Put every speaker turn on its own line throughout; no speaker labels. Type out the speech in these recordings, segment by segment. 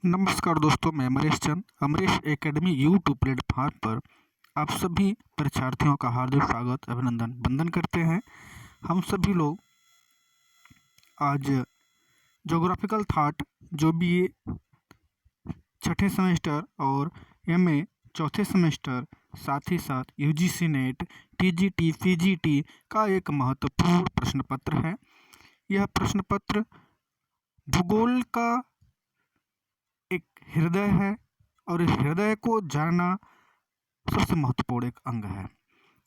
नमस्कार दोस्तों, मैं अमरेश चंद अमरेश एकेडमी यूट्यूब प्लेटफॉर्म पर आप सभी परीक्षार्थियों का हार्दिक स्वागत अभिनंदन वंदन करते हैं। हम सभी लोग आज ज्योग्राफिकल थॉट जो BA छठे सेमेस्टर और MA चौथे सेमेस्टर, साथ ही साथ UGC नेट, TGT, PGT का एक महत्वपूर्ण प्रश्न पत्र है। यह प्रश्न पत्र भूगोल का एक हृदय है और इस हृदय को जानना सबसे महत्वपूर्ण एक अंग है।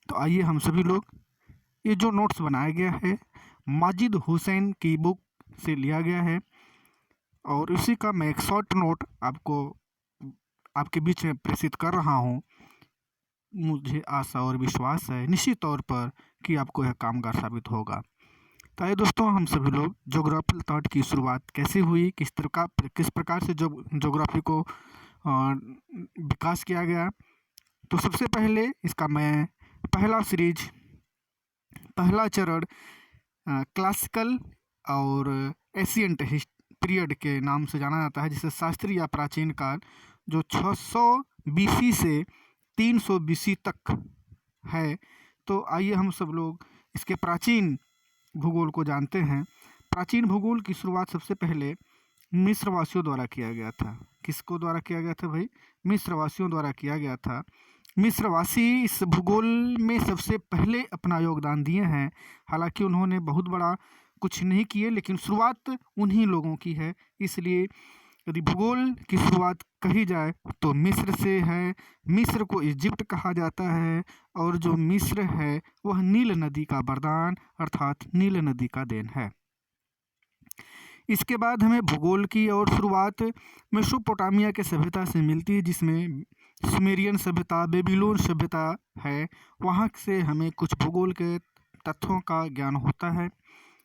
तो आइए हम सभी लोग, ये जो नोट्स बनाया गया है माजिद हुसैन की बुक से लिया गया है और इसी का मैं एक शॉर्ट नोट आपके बीच में प्रेषित कर रहा हूँ। मुझे आशा और विश्वास है निश्चित तौर पर कि आपको यह कामगार साबित होगा। तो आइए दोस्तों, हम सभी लोग ज्योग्राफिकल थॉट की शुरुआत कैसे हुई, किस प्रकार से ज्योग्राफी को विकास किया गया। तो सबसे पहले इसका मैं पहला चरण क्लासिकल और एशियंट पीरियड के नाम से जाना जाता है, जिसे शास्त्रीय या प्राचीन काल, जो 600 BC से 300 BC तक है। तो आइए हम सब लोग इसके प्राचीन भूगोल को जानते हैं। प्राचीन भूगोल की शुरुआत सबसे पहले मिस्रवासियों द्वारा किया गया था। किसको द्वारा किया गया था भाई? मिस्रवासियों द्वारा किया गया था। मिस्रवासी इस भूगोल में सबसे पहले अपना योगदान दिए हैं। हालांकि उन्होंने बहुत बड़ा कुछ नहीं किए, लेकिन शुरुआत उन्हीं लोगों की है। इसलिए यदि भूगोल की शुरुआत कही जाए तो मिस्र से है। मिस्र को इजिप्ट कहा जाता है और जो मिस्र है वह नील नदी का वरदान अर्थात नील नदी का देन है। इसके बाद हमें भूगोल की और शुरुआत मेसोपोटामिया के सभ्यता से मिलती है, जिसमें सुमेरियन सभ्यता, बेबीलोन सभ्यता है। वहाँ से हमें कुछ भूगोल के तथ्यों का ज्ञान होता है।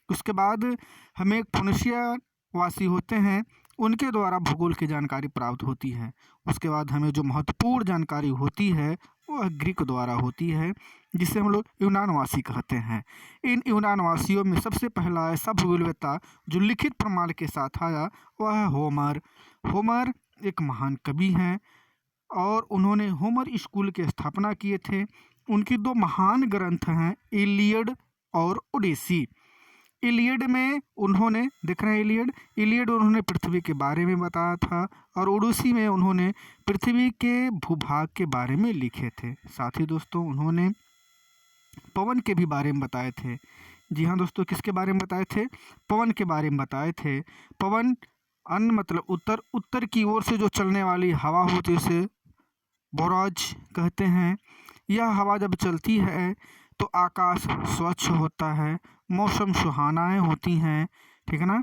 उसके बाद हमें फोनिशिया वासी होते हैं, उनके द्वारा भूगोल की जानकारी प्राप्त होती है। उसके बाद हमें जो महत्वपूर्ण जानकारी होती है वह ग्रीक द्वारा होती है, जिसे हम लोग यूनानवासी कहते हैं। इन यूनानवासियों में सबसे पहला ऐसा भूगोलवेत्ता जो लिखित प्रमाण के साथ आया वह है होमर। होमर एक महान कवि हैं और उन्होंने होमर स्कूल की स्थापना किए थे। उनकी दो महान ग्रंथ हैं, इलियड और ओडिसी। इलियड में उन्होंने इलियड उन्होंने पृथ्वी के बारे में बताया था और ओडिसी में उन्होंने पृथ्वी के भूभाग के बारे में लिखे थे। साथ ही दोस्तों उन्होंने पवन के भी बारे में बताए थे। जी हाँ दोस्तों, किसके बारे में बताए थे? पवन के बारे में बताए थे। पवन अन्न मतलब उत्तर की ओर से जो चलने वाली हवा होती है उसे बोराज कहते हैं। यह हवा जब चलती है तो आकाश स्वच्छ होता है, मौसम सुहानाएँ होती हैं, ठीक है ना,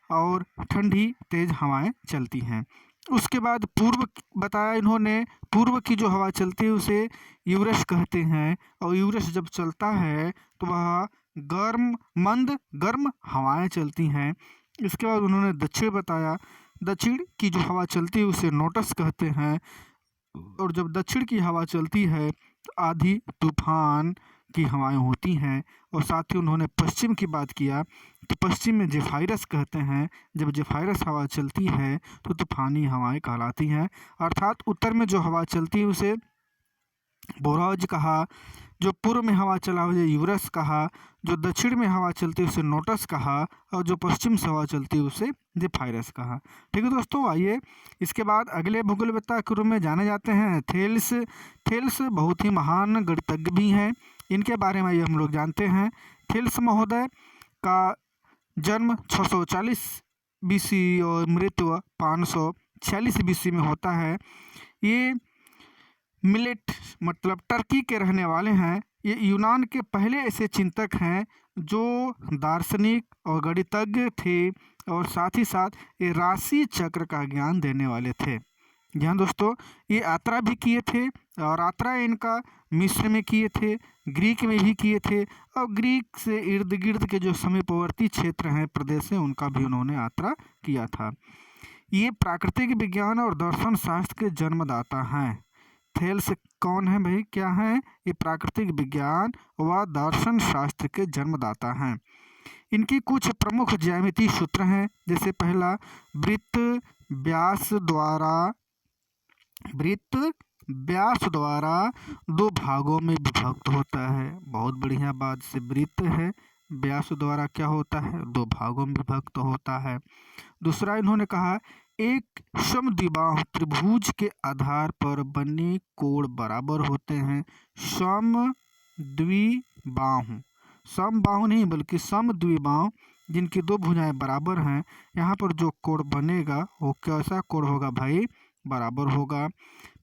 और ठंडी तेज हवाएं चलती हैं। उसके बाद पूर्व बताया इन्होंने, पूर्व की जो हवा चलती है उसे यूरस कहते हैं और यूरस जब चलता है तो वह गर्म हवाएं चलती हैं। इसके बाद उन्होंने दक्षिण बताया, दक्षिण की जो हवा चलती है उसे नोटस कहते हैं और जब दक्षिण की हवा चलती है तो आधी तूफान की हवाएं होती हैं। और साथ ही उन्होंने पश्चिम की बात किया तो पश्चिम में जेफाइरस कहते हैं। जब जेफाइरस हवा चलती है तो तूफानी हवाएं कहलाती हैं। अर्थात उत्तर में जो हवा चलती है उसे बोराज कहा, जो पूर्व में हवा चला उसे यूरस कहा, जो दक्षिण में हवा चलती है उसे नोटस कहा और जो पश्चिम से हवा चलती है उसे जेफाइरस कहा। ठीक है दोस्तों, आइए इसके बाद अगले भूगोलवेत्ता के रूप में जाने जाते हैं थेल्स। थेल्स बहुत ही महान गणितज्ञ भी हैं, इनके बारे में ये हम लोग जानते हैं। थेल्स महोदय का जन्म 640 BC और मृत्यु 546 BC में होता है। ये मिलेट मतलब टर्की के रहने वाले हैं। ये यूनान के पहले ऐसे चिंतक हैं जो दार्शनिक और गणितज्ञ थे और साथ ही साथ ये राशि चक्र का ज्ञान देने वाले थे। ध्यान दोस्तों, ये यात्रा भी किए थे और यात्रा इनका मिस्र में किए थे, ग्रीक में भी किए थे और ग्रीक से इर्द गिर्द के जो समीपवर्ती क्षेत्र हैं, प्रदेश हैं, उनका भी उन्होंने यात्रा किया था। ये प्राकृतिक विज्ञान और दर्शन शास्त्र के जन्मदाता हैं। थेल्स कौन है भाई, क्या है? ये प्राकृतिक विज्ञान व दर्शन शास्त्र के जन्मदाता हैं। इनकी कुछ प्रमुख ज्यामितीय सूत्र हैं, जैसे पहला वृत्त, व्यास द्वारा दो भागों में विभक्त होता है। बहुत बढ़िया बात से वृत्त है, व्यास द्वारा क्या होता है, दो भागों में विभक्त होता है। दूसरा इन्होंने कहा एक समद्विबाहु त्रिभुज के आधार पर बने कोण बराबर होते हैं। समबाहु नहीं बल्कि समद्विबाहु, जिनकी दो भुजाएं बराबर हैं, यहाँ पर जो कोण बनेगा वो कैसा कोण होगा भाई, बराबर होगा।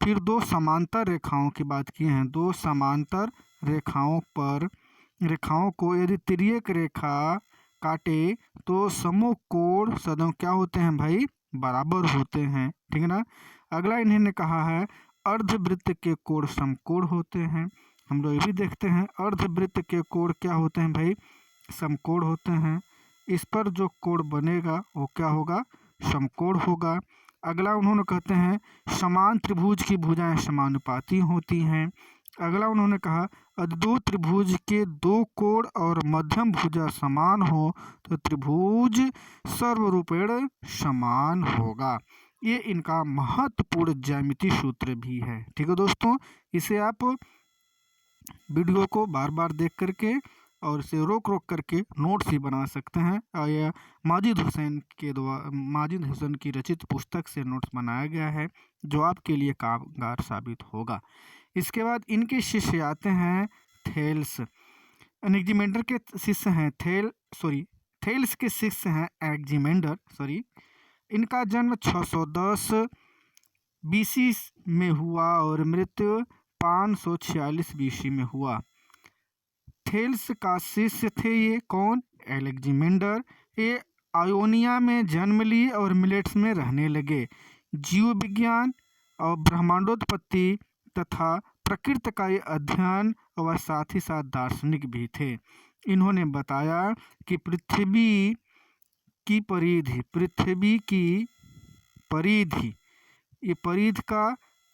फिर दो समांतर रेखाओं की बात की है। दो समांतर रेखाओं को यदि तिर्यक रेखा काटे तो समकोण कोण सदैव क्या होते हैं भाई, बराबर होते हैं। ठीक है ना। अगला इन्होंने कहा है अर्धवृत्त के कोण समकोण होते हैं। हम लोग ये भी देखते हैं अर्धवृत्त के कोण क्या होते हैं भाई, समकोण होते हैं। इस पर जो कोण बनेगा वो क्या होगा, समकोण होगा। अगला उन्होंने कहते हैं समान त्रिभुज की भुजाएं समानुपाती होती हैं। अगला उन्होंने कहा यदि दो त्रिभुज के दो कोण और मध्यम भुजा समान हो तो त्रिभुज सर्वरूपेण समान होगा। ये इनका महत्वपूर्ण ज्यामितीय सूत्र भी है। ठीक है दोस्तों, इसे आप वीडियो को बार बार देख करके और इसे रोक करके नोट्स भी बना सकते हैं। और यह माजिद हुसैन की रचित पुस्तक से नोट्स बनाया गया है, जो आपके लिए कारगर साबित होगा। इसके बाद इनके शिष्य आते हैं थेल्स। एनेक्जिमेंडर के शिष्य हैं थेल्स के शिष्य हैं एनेक्जिमेंडर। इनका जन्म 610 बीसी में हुआ और मृत्यु 546 बीसी में हुआ। थेल्स का शिष्य थे ये कौन, एलेक्जेंडर। ये आयोनिया में जन्म लिए और मिलेट्स में रहने लगे। जीव विज्ञान और ब्रह्मांडोत्पत्ति तथा प्रकृति का ये अध्ययन और साथ ही साथ दार्शनिक भी थे। इन्होंने बताया कि पृथ्वी की परिधि ये परिधि का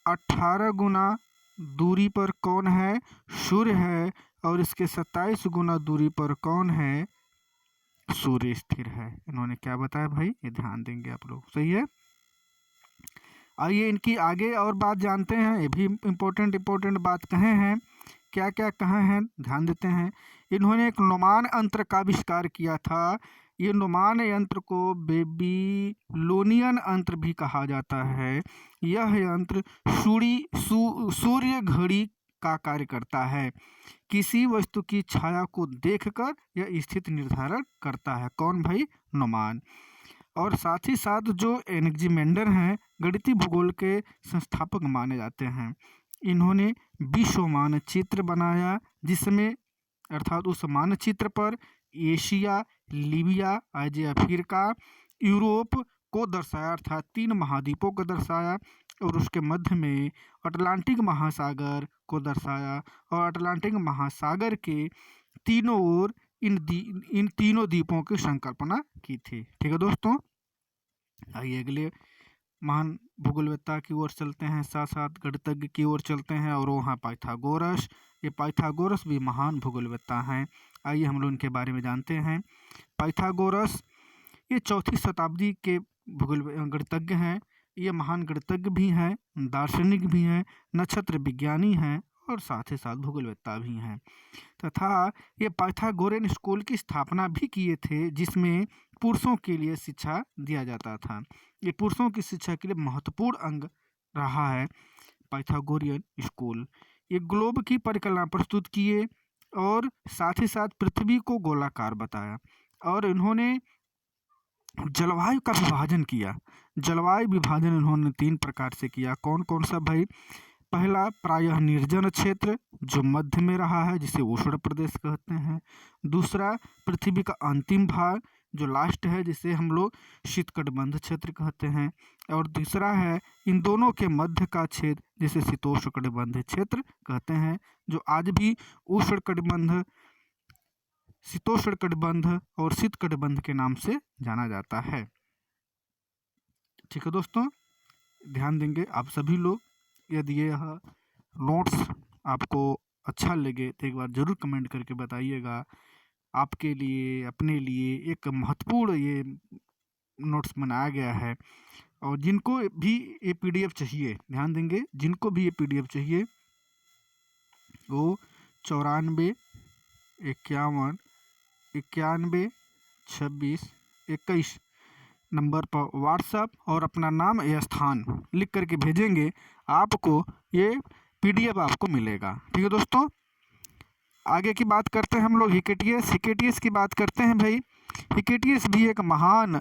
18 गुना दूरी पर कौन है, सूर्य है, और इसके 27 गुना दूरी पर कौन है, सूर्य स्थिर है। इन्होंने क्या बताया भाई, ये ध्यान देंगे आप लोग, सही है। आइए इनकी आगे और बात जानते हैं। ये भी इम्पोर्टेंट बात कहे हैं, क्या क्या कहे हैं ध्यान देते हैं। इन्होंने एक नुमान यंत्र का आविष्कार किया था। ये नुमान यंत्र को बेबीलोनियन यंत्र भी कहा जाता है। यह यंत्र सूर्य घड़ी का कार्य करता है। किसी वस्तु की छाया को देखकर यह स्थिति निर्धारण करता है। कौन भाई, नुमान। और साथ ही साथ जो एनेक्जिमेंडर हैं गणितीय भूगोल के संस्थापक माने जाते हैं। इन्होंने विश्व मानचित्र बनाया, जिसमें अर्थात उस मानचित्र पर एशिया, लीबिया, आज अफ्रीका, यूरोप को दर्शाया, अर्थात 3 महाद्वीपों को दर्शाया, और उसके मध्य में अटलांटिक महासागर को दर्शाया, और अटलांटिक महासागर के तीनों ओर इन तीनों द्वीपों की संकल्पना की थी। ठीक है दोस्तों, आइए अगले महान भूगोलवेत्ता की ओर चलते हैं, साथ साथ गणितज्ञ की ओर चलते हैं, और वहाँ पाइथागोरस। ये पाइथागोरस भी महान भूगोलवेत्ता हैं। आइए हम लोग इनके बारे में जानते हैं। पाइथागोरस ये 4वीं शताब्दी के गणितज्ञ हैं। ये महान गणितज्ञ भी हैं, दार्शनिक भी हैं, नक्षत्र विज्ञानी हैं, और साथ ही साथ भूगोलवेत्ता भी हैं। तथा ये पाइथागोरियन स्कूल की स्थापना भी किए थे, जिसमें पुरुषों के लिए शिक्षा दिया जाता था। ये पुरुषों की शिक्षा के लिए महत्वपूर्ण अंग रहा है पाइथागोरियन स्कूल। ये ग्लोब की परिकल्पना प्रस्तुत किए और साथ ही साथ पृथ्वी को गोलाकार बताया। और इन्होंने जलवायु का विभाजन किया। जलवायु विभाजन इन्होंने 3 प्रकार से किया। कौन कौन सा भाई, पहला प्रायः निर्जन क्षेत्र जो मध्य में रहा है, जिसे उष्ण प्रदेश कहते हैं। दूसरा पृथ्वी का अंतिम भाग जो लास्ट है, जिसे हम लोग शीतकटिबंध क्षेत्र कहते हैं। और तीसरा है इन दोनों के मध्य का क्षेत्र, जिसे शीतोष्णकटिबंध क्षेत्र कहते हैं, जो आज भी उष्णकटिबंध, शीतोष्णकटिबंध और शीतकटिबंध के नाम से जाना जाता है। ठीक है दोस्तों, ध्यान देंगे आप सभी लोग। यदि यह नोट्स आपको अच्छा लगे तो एक बार ज़रूर कमेंट करके बताइएगा। आपके लिए, अपने लिए एक महत्वपूर्ण ये नोट्स बनाया गया है। और जिनको भी ये PDF चाहिए, ध्यान देंगे, जिनको भी ये PDF चाहिए वो 94 51 91 26 21 नंबर पर व्हाट्सएप और अपना नाम या स्थान लिख करके भेजेंगे, आपको ये PDF आपको मिलेगा। ठीक है दोस्तों, आगे की बात करते हैं हम लोग हिकेटियस की बात करते हैं भाई। हिकेटियस भी एक महान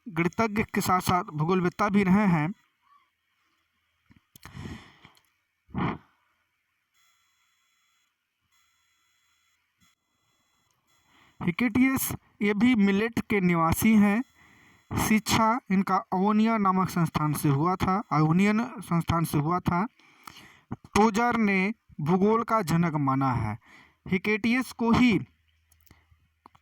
गणितज्ञ के साथ साथ भूगोलवेत्ता भी रहे हैं। हिकेटियस ये भी मिलेट के निवासी हैं। शिक्षा इनका अवोनिया नामक संस्थान से हुआ था, आयोनियन संस्थान से हुआ था। टोजर ने भूगोल का जनक माना है। हिकेटियस को ही,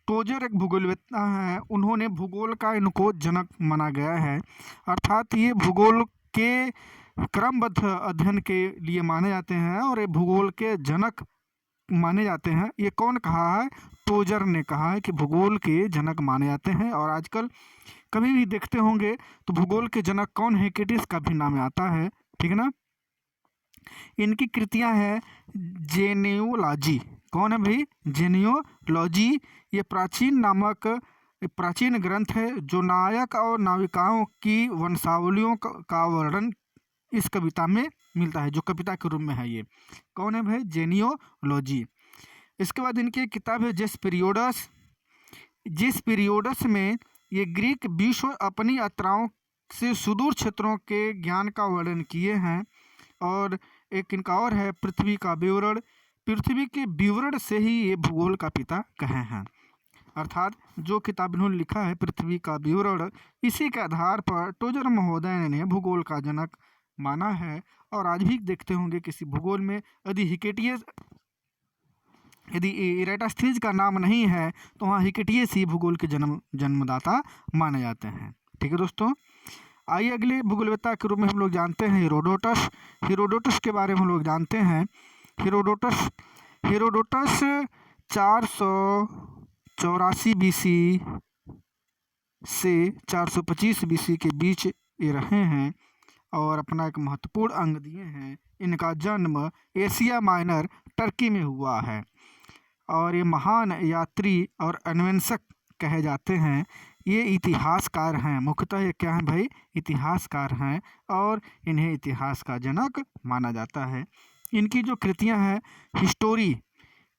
टोजर एक भूगोलवेत्ता हैं, उन्होंने भूगोल का इनको जनक माना गया है। अर्थात ये भूगोल के क्रमबद्ध अध्ययन के लिए माने जाते हैं और ये भूगोल के जनक माने जाते हैं। ये कौन कहा है? टोजर ने कहा है कि भूगोल के जनक माने जाते हैं। और आजकल कभी भी देखते होंगे तो भूगोल के जनक कौन है, हिकेटियस का भी नाम आता है। ठीक है ना। इनकी कृतियां हैं जेनियोलॉजी। कौन है भाई? जेनियोलॉजी। ये प्राचीन ग्रंथ है जो नायक और नाविकाओं की वंशावलियों का वर्णन इस कविता में मिलता है, जो कविता के रूप में है। ये कौन है भाई? जेनियोलॉजी। इसके बाद इनकी एक किताब है जिस पीरियोडस में ये ग्रीक विश्व अपनी यात्राओं से सुदूर क्षेत्रों के ज्ञान का वर्णन किए हैं। और एक इनका और है पृथ्वी का विवरण। पृथ्वी के विवरण से ही ये भूगोल का पिता कहे हैं। अर्थात जो किताब इन्होंने लिखा है पृथ्वी का विवरण, इसी के आधार पर टोजर महोदय ने भूगोल का जनक माना है। और आज भी देखते होंगे किसी भूगोल में यदि इरेटास्थीज का नाम नहीं है तो वहाँ हिकेटियस ही भूगोल के जन्मदाता माने जाते हैं। ठीक है दोस्तों, आइए अगले भूगोलवेत्ता के रूप में हम लोग जानते हैं हेरोडोटस के बारे में हम लोग जानते हैं। हेरोडोटस 484 BC से 425 BC के बीच ये रहे हैं और अपना एक महत्वपूर्ण अंग दिए हैं। इनका जन्म एशिया माइनर टर्की में हुआ है और ये महान यात्री और अन्वेषक कहे जाते हैं। ये इतिहासकार हैं, मुख्यतः ये क्या है भाई? इतिहासकार हैं और इन्हें इतिहास का जनक माना जाता है। इनकी जो कृतियां हैं हिस्टोरी,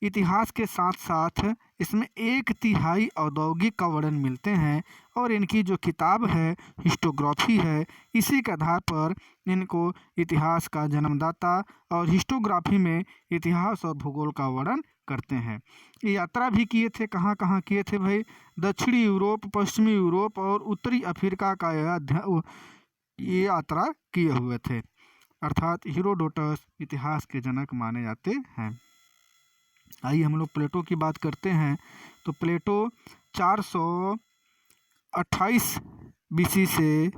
इतिहास के साथ साथ इसमें 1/3 औद्योगिक का वर्णन मिलते हैं। और इनकी जो किताब है हिस्टोग्राफी है, इसी के आधार पर इनको इतिहास का जन्मदाता और हिस्टोग्राफी में इतिहास और भूगोल का वर्णन करते हैं। ये यात्रा भी किए थे, कहाँ कहाँ किए थे भाई? दक्षिणी यूरोप, पश्चिमी यूरोप और उत्तरी अफ्रीका का ये यात्रा किए हुए थे। अर्थात हेरोडोटस इतिहास के जनक माने जाते हैं। आइए हम लोग प्लेटो की बात करते हैं। तो प्लेटो 428 BC से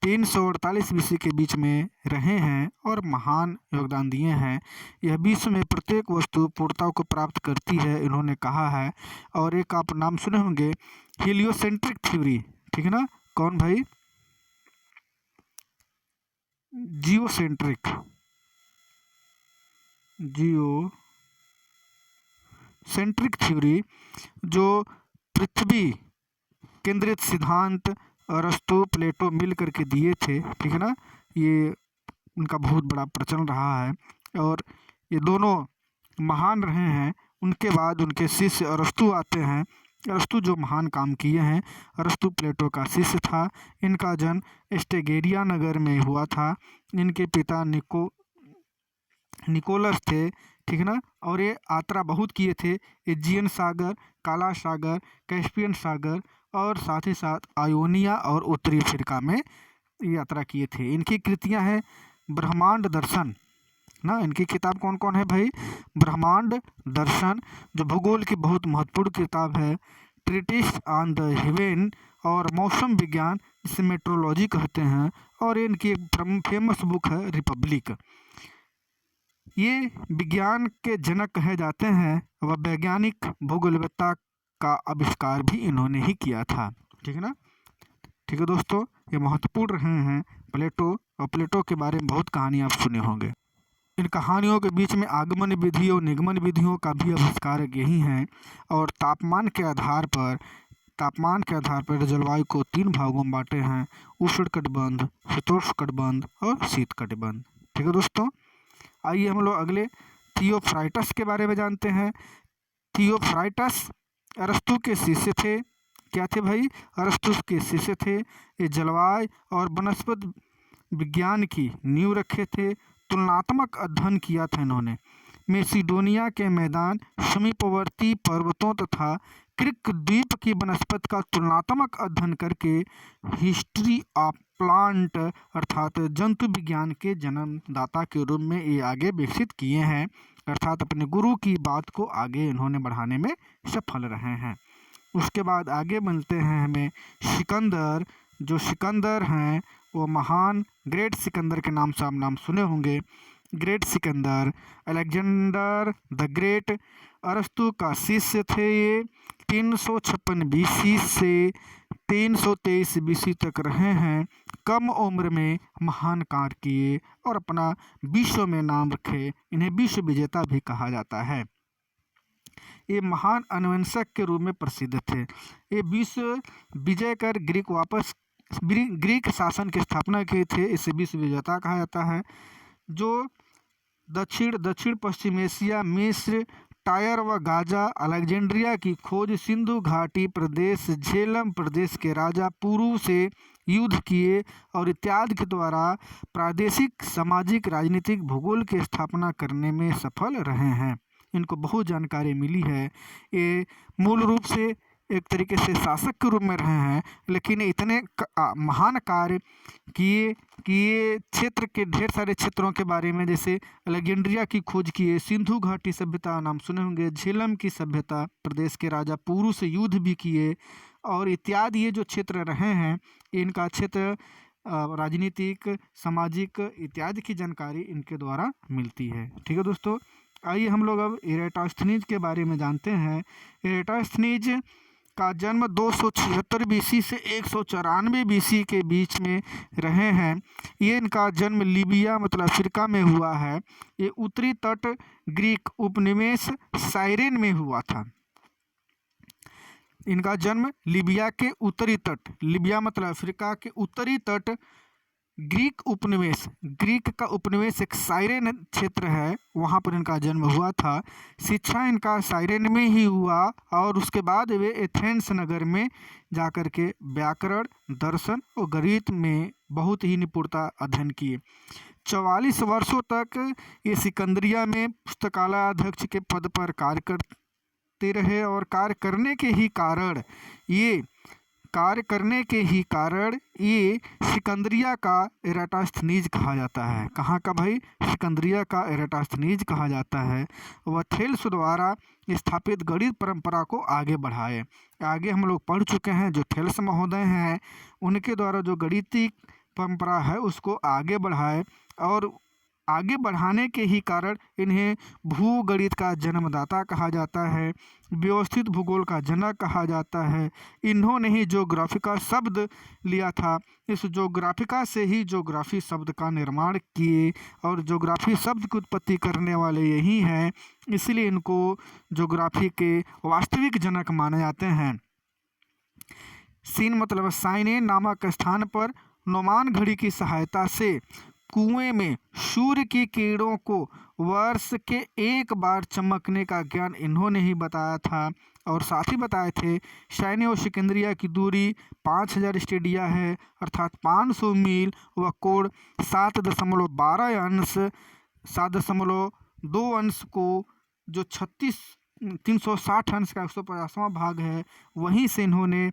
348 BC के बीच में रहे हैं और महान योगदान दिए हैं। यह विश्व में प्रत्येक वस्तु पूर्णता को प्राप्त करती है, इन्होंने कहा है। और एक आप नाम सुने होंगे हीलियोसेंट्रिक थ्योरी। ठीक है ना। कौन भाई? जियोसेंट्रिक थ्योरी, जो पृथ्वी केंद्रित सिद्धांत अरस्तु प्लेटो मिल करके दिए थे। ठीक है ना। ये उनका बहुत बड़ा प्रचलन रहा है और ये दोनों महान रहे हैं। उनके बाद उनके शिष्य अरस्तु आते हैं। अरस्तु जो महान काम किए हैं। अरस्तु प्लेटो का शिष्य था। इनका जन्म स्टेगेरिया नगर में हुआ था। इनके पिता निकोलस थे। ठीक है ना। और ये यात्रा बहुत किए थे, एजियन सागर, काला सागर, कैस्पियन सागर और साथ ही साथ आयोनिया और उत्तरी अफ्रीका में यात्रा किए थे। इनकी कृतियां हैं ब्रह्मांड दर्शन ना। इनकी किताब कौन कौन है भाई? ब्रह्मांड दर्शन, जो भूगोल की बहुत महत्वपूर्ण किताब है। ट्रीटिस ऑन द हेवन और मौसम विज्ञान, जिसे मेट्रोलॉजी कहते हैं। और इनकी एक फेमस बुक है रिपब्लिक। ये विज्ञान के जनक कहे जाते हैं। वह वैज्ञानिक भूगोलवेत्ता का आविष्कार भी इन्होंने ही किया था। ठीक है ना। ठीक है दोस्तों, ये महत्वपूर्ण रहे हैं प्लेटो, और प्लेटो के बारे में बहुत कहानी आप सुने होंगे। इन कहानियों के बीच में आगमन विधि और निगमन विधियों का भी आविष्कारक यही हैं। और तापमान के आधार पर जलवायु को 3 भागों में बांटे हैं: उष्णकटिबंध, शीतोष्णकटिबंध और शीतकटिबंध। ठीक है दोस्तों, आइए हम लोग अगले थियोफ्राइटस के बारे में जानते हैं। थियोफ्राइटस अरस्तु के शिष्य थे। क्या थे भाई? अरस्तु के शिष्य थे। ये जलवायु और वनस्पति विज्ञान की नींव रखे थे। तुलनात्मक अध्ययन किया था इन्होंने। मेसिडोनिया के मैदान, समीपवर्ती पर्वतों तथा क्रिक द्वीप की वनस्पति का तुलनात्मक अध्ययन करके हिस्ट्री ऑफ प्लांट अर्थात जंतु विज्ञान के जन्मदाता के रूप में ये आगे विकसित किए हैं। अर्थात अपने गुरु की बात को आगे इन्होंने बढ़ाने में सफल रहे हैं। उसके बाद आगे मिलते हैं हमें सिकंदर। जो सिकंदर हैं वो महान ग्रेट सिकंदर के नाम से आप नाम सुने होंगे। Great Sikandar, Alexander the great, अरस्तु का शिष्य थे। ये 356 बीसी से 323 बीसी तक रहे हैं। कम उम्र में महान कार्य किए और अपना विश्व में नाम रखे। इन्हें विश्व विजेता भी कहा जाता है। ये महान अन्वेषक के रूप में प्रसिद्ध थे। ये विश्व विजय कर ग्रीक शासन की स्थापना की थे। इसे विश्व विजेता कहा जाता है। जो दक्षिण पश्चिम एशिया, मिस्र, टायर व गाजा, अलेक्जेंड्रिया की खोज, सिंधु घाटी प्रदेश, झेलम प्रदेश के राजा पुरु से युद्ध किए और इत्यादि के द्वारा प्रादेशिक, सामाजिक, राजनीतिक, भूगोल की स्थापना करने में सफल रहे हैं। इनको बहुत जानकारी मिली है। ये मूल रूप से एक तरीके से शासक के रूप में रहे हैं, लेकिन इतने महान कार्य किए कि ये क्षेत्र के ढेर सारे क्षेत्रों के बारे में, जैसे अलेक्जेंड्रिया की खोज किए, सिंधु घाटी सभ्यता नाम सुने होंगे, झेलम की सभ्यता, प्रदेश के राजा पुरु से युद्ध भी किए और इत्यादि। ये जो क्षेत्र रहे हैं इनका क्षेत्र राजनीतिक, सामाजिक इत्यादि की जानकारी इनके द्वारा मिलती है। ठीक है दोस्तों, आइए हम लोग अब इरेटोस्थनीज के बारे में जानते हैं। इरेटोस्थनीज का जन्म 276 बीसी से 194 बीसी के बीच में रहे हैं। ये इनका जन्म लीबिया मतलब अफ्रीका में हुआ है। ये उत्तरी तट ग्रीक उपनिवेश साइरेन में हुआ था। इनका जन्म लीबिया के उत्तरी तट, लीबिया मतलब अफ्रीका के उत्तरी तट ग्रीक का उपनिवेश एक साइरेन क्षेत्र है, वहाँ पर इनका जन्म हुआ था। शिक्षा इनका साइरेन में ही हुआ और उसके बाद वे एथेंस नगर में जाकर के व्याकरण, दर्शन और गणित में बहुत ही निपुणता अध्ययन किए। 44 वर्षों तक ये सिकंदरिया में पुस्तकालय अध्यक्ष के पद पर कार्य करते रहे और कार्य करने के ही कारण ये सिकंदरिया का इरेटोस्थनीज कहा जाता है। कहाँ का भाई? सिकंदरिया का इरेटोस्थनीज कहा जाता है। वह थेल्स द्वारा स्थापित गणित परंपरा को आगे बढ़ाए। आगे हम लोग पढ़ चुके हैं, जो थेल्स महोदय हैं उनके द्वारा जो गणितिक परंपरा है उसको आगे बढ़ाए और आगे बढ़ाने के ही कारण इन्हें भूगणित का जन्मदाता कहा जाता है, व्यवस्थित भूगोल का जनक कहा जाता है। इन्होंने ही ज्योग्राफिका शब्द लिया था। इस ज्योग्राफिका से ही ज्योग्राफी शब्द का निर्माण किए और ज्योग्राफी शब्द की उत्पत्ति करने वाले यही हैं, इसलिए इनको ज्योग्राफी के वास्तविक जनक माने जाते हैं। सीन मतलब साइने नामक स्थान पर नोमान घड़ी की सहायता से कुएं में सूर्य की किरणों को वर्ष के एक बार चमकने का ज्ञान इन्होंने ही बताया था और साथ ही बताए थे सैन्य और सिकंदरिया की दूरी 5000 स्टेडिया है अर्थात 500 मील व कोण 7.12 अंश 7.2 अंश को जो 360 अंश का 150वां भाग है, वहीं से इन्होंने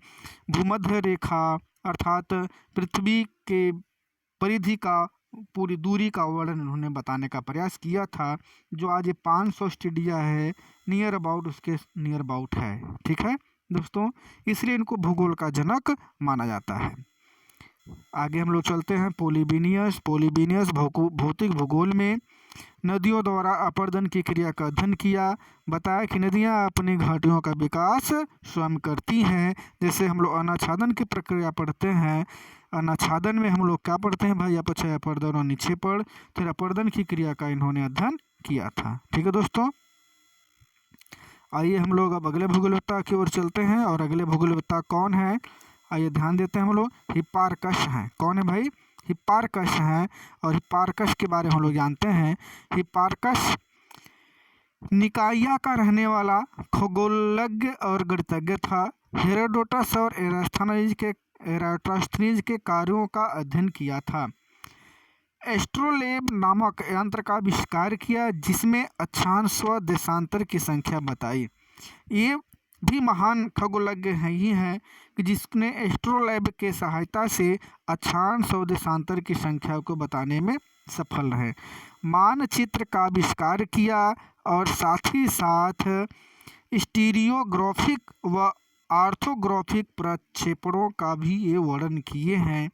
भूमध्य रेखा अर्थात पृथ्वी के परिधि का पूरी दूरी का वर्णन उन्होंने बताने का प्रयास किया था, जो आज ये 500 स्टेडिया है, नियर अबाउट उसके नियर अबाउट है। ठीक है दोस्तों, इसलिए इनको भूगोल का जनक माना जाता है। आगे हम लोग चलते हैं पोलिबिनियस भौतिक भूगोल में नदियों द्वारा अपर्दन की क्रिया का अध्ययन किया। बताया कि नदियाँ अपनी घाटियों का विकास स्वयं करती हैं। जैसे हम लोग अनाच्छादन की प्रक्रिया पढ़ते हैं, अनाच्छादन में हम लोग क्या पढ़ते हैं भाई, अपक्षय, अपर्दन और निक्षेपण। फिर अपर्दन की क्रिया का इन्होंने अध्ययन किया था। ठीक है दोस्तों, आइए हम लोग अब अगले भूगोलवेत्ता की ओर चलते हैं। और अगले भूगोलवेत्ता कौन है, आइए ध्यान देते हैं हम लोग। हिप्पारकस हैं। कौन है भाई, हिप्पारकस हैं। और हिप्पारकस के बारे में हम लोग जानते हैं। हिप्पारकस निकाया का रहने वाला खगोलज्ञ और गणितज्ञ था। हेरोडोटस और एराटोस्थनीज के कार्यों का अध्ययन किया था। एस्ट्रोलेब नामक यंत्र का आविष्कार किया, जिसमें अक्षांश व देशांतर की संख्या बताई। ये भी महान खगोलज्ञ ही हैं कि जिसने एस्ट्रोलेब के सहायता से अक्षांश और देशांतर की संख्या को बताने में सफल रहे। मानचित्र का आविष्कार किया और साथ ही साथ स्टीरियोग्राफिक व ऑर्थोग्राफिक प्रक्षेपणों का भी ये वर्णन किए हैं।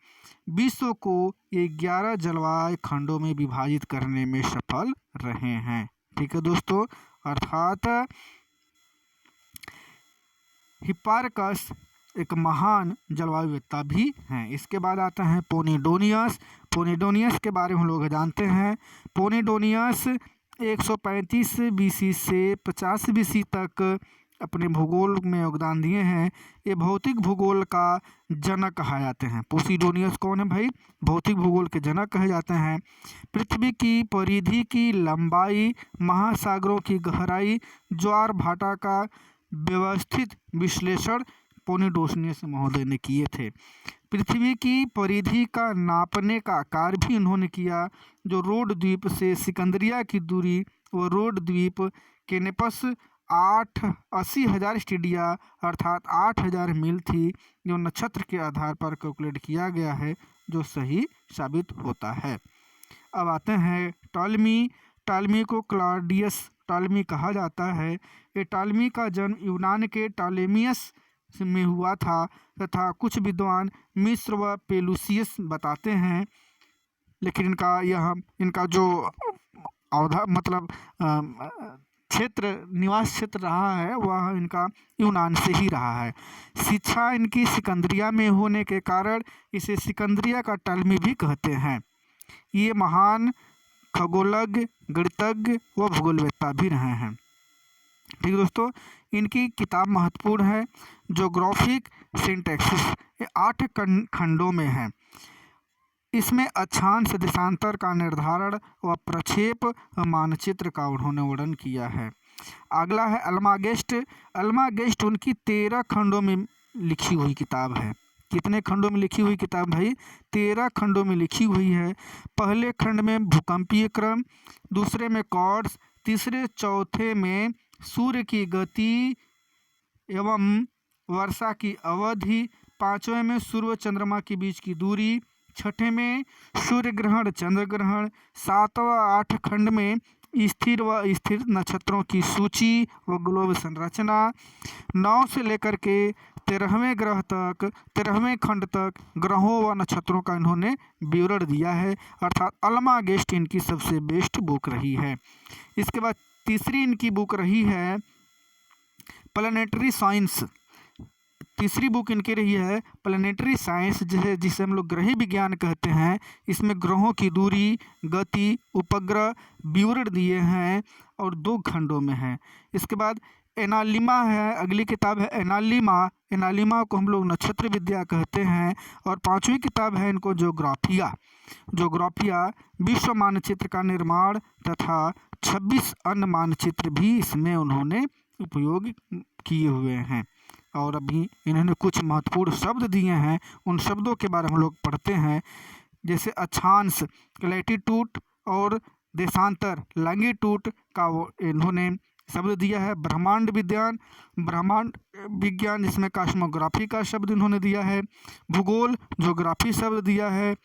विश्व को ये 11 जलवायु खंडों में विभाजित करने में सफल रहे हैं। ठीक है दोस्तों, अर्थात हिप्पारकस एक महान जलवायुवेत्ता भी हैं। इसके बाद आता है पोनिडोनियस। पोनिडोनियस के बारे में हम लोग जानते हैं। पोनिडोनियस 135 बीसी से 50 बीसी तक अपने भूगोल में योगदान दिए हैं। ये भौतिक भूगोल का जनक कहा जाते हैं। पोसिडोनियस कौन है भाई, भौतिक भूगोल के जनक कहे जाते हैं। पृथ्वी की परिधि की लंबाई, महासागरों की गहराई, ज्वार भाटा का व्यवस्थित विश्लेषण पोनिडोनियस महोदय ने किए थे। पृथ्वी की परिधि का नापने का कार्य भी इन्होंने किया। जो रोड द्वीप से सिकंदरिया की दूरी व रोड द्वीप के नेपस 80,000 स्टेडिया अर्थात 8,000 मील थी, जो नक्षत्र के आधार पर कैलकुलेट किया गया है, जो सही साबित होता है। अब आते हैं टॉलमी। टॉलमी को क्लॉडियस टॉलमी कहा जाता है। ये टॉलमी का जन्म यूनान के टॉलेमियस में हुआ था तथा कुछ विद्वान मिस्र व पेलुसियस बताते हैं, लेकिन इनका जो अवधा मतलब क्षेत्र निवास क्षेत्र रहा है वह इनका यूनान से ही रहा है। शिक्षा इनकी सिकंदरिया में होने के कारण इसे सिकंदरिया का टॉलमी भी कहते हैं। ये महान खगोलज्ञ, गणितज्ञ व भूगोलवेत्ता भी रहे हैं। ठीक दोस्तों, इनकी किताब महत्वपूर्ण है, ज्योग्राफिक सिंटैक्सिस। ये 8 खंडों में है। इसमें अक्षांश, देशांतर का निर्धारण व प्रक्षेप मानचित्र का उन्होंने वर्णन किया है। अगला है अल्मागेस्ट। अल्मागेस्ट उनकी 13 खंडों में लिखी हुई किताब है। कितने खंडों में लिखी हुई किताब भाई, 13 खंडों में लिखी हुई है। पहले खंड में भूकंपीय क्रम, दूसरे में कॉर्ड्स, तीसरे चौथे में सूर्य की गति एवं वर्षा की अवधि, पांचवें में सूर्य व चंद्रमा के बीच की दूरी, छठे में सूर्य ग्रहण, चंद्र ग्रहण, 7 व 8 खंड में स्थिर व स्थिर नक्षत्रों की सूची व ग्लोब संरचना, 9 से लेकर के 13वें खंड तक ग्रहों व नक्षत्रों का इन्होंने विवरण दिया है। अर्थात अल्मागेस्ट इनकी सबसे बेस्ट बुक रही है। इसके बाद तीसरी इनकी बुक रही है प्लानेटरी साइंस। तीसरी बुक इनकी रही है प्लानेटरी साइंस, जिसे हम लोग ग्रही विज्ञान कहते हैं। इसमें ग्रहों की दूरी, गति, उपग्रह विवरण दिए हैं और 2 खंडों में है। इसके बाद एनालिमा है, अगली किताब है एनालिमा। एनालिमा को हम लोग नक्षत्र विद्या कहते हैं। और 5वीं किताब है इनको ज्योग्राफिया। ज्योग्राफिया विश्व मानचित्र का निर्माण तथा 26 अन्य मानचित्र भी इसमें उन्होंने उपयोग किए हुए हैं। और अभी इन्होंने कुछ महत्वपूर्ण शब्द दिए हैं, उन शब्दों के बारे में हम लोग पढ़ते हैं। जैसे अक्षांश लैटिट्यूड और देशांतर लॉन्गिट्यूड का इन्होंने शब्द दिया है। ब्रह्मांड विज्ञान जिसमें कॉस्मोग्राफी का शब्द इन्होंने दिया है। भूगोल ज्योग्राफी शब्द दिया है।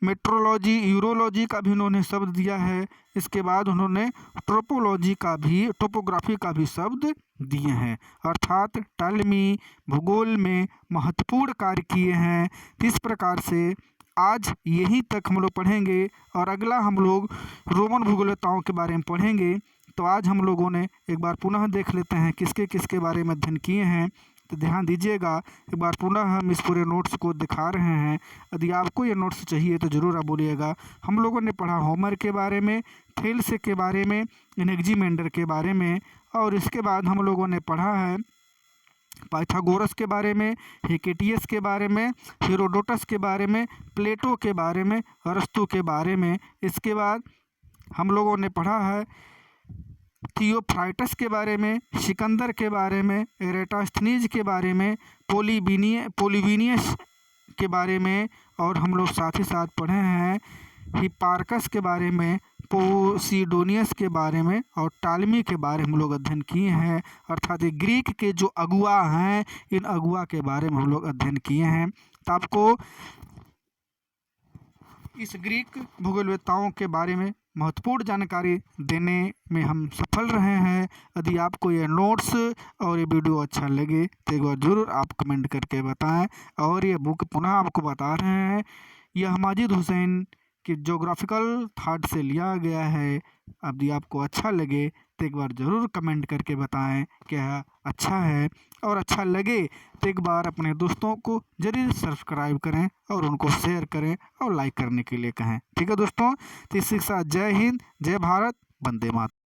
मेट्रोलॉजी यूरोलॉजी का भी उन्होंने शब्द दिया है। इसके बाद उन्होंने टोपोग्राफी का भी शब्द दिए हैं। अर्थात टॉलमी भूगोल में महत्वपूर्ण कार्य किए हैं। इस प्रकार से आज यहीं तक हम लोग पढ़ेंगे और अगला हम लोग रोमन भूगोलताओं के बारे में पढ़ेंगे। तो आज हम लोगों ने एक बार पुनः देख लेते हैं किसके किसके बारे में अध्ययन किए हैं। तो ध्यान दीजिएगा, एक बार पुनः हम इस पूरे नोट्स को दिखा रहे हैं। यदि आपको ये नोट्स चाहिए तो ज़रूर आप बोलिएगा। हम लोगों ने पढ़ा होमर के बारे में, थेल्स के बारे में, एनेक्सीमेंडर के बारे में, और इसके बाद हम लोगों ने पढ़ा है पाइथागोरस के बारे में, हेकेटियस के बारे में, हेरोडोटस के बारे में, प्लेटो के बारे में, अरस्तु के बारे में। इसके बाद हम लोगों ने पढ़ा है थियोफ्राइटस के बारे में, सिकंदर के बारे में, एरेटास्थनीज के बारे में, पोलिबियस के बारे में, और हम लोग साथ ही साथ पढ़े हैं हिप्पार्कस के बारे में, पोसिडोनियस के बारे में, और टालमी के बारे में हम लोग अध्ययन किए हैं। अर्थात ग्रीक के जो अगुआ हैं, इन अगुआ के बारे में हम लोग अध्ययन किए हैं। तो आपको इस ग्रीक भूगोलवेत्ताओं के बारे में महत्वपूर्ण जानकारी देने में हम सफल रहे हैं। यदि आपको ये नोट्स और ये वीडियो अच्छा लगे तो एक बार ज़रूर आप कमेंट करके बताएं। और ये बुक पुनः आपको बता रहे हैं, यह माजिद हुसैन की ज्योग्राफिकल थॉट से लिया गया है। यदि आपको अच्छा लगे तो एक बार ज़रूर कमेंट करके बताएं कि अच्छा है, और अच्छा लगे तो एक बार अपने दोस्तों को जरूर सब्सक्राइब करें और उनको शेयर करें और लाइक करने के लिए कहें। ठीक है दोस्तों, तो इसी के साथ जय हिंद, जय भारत, वंदे मातरम।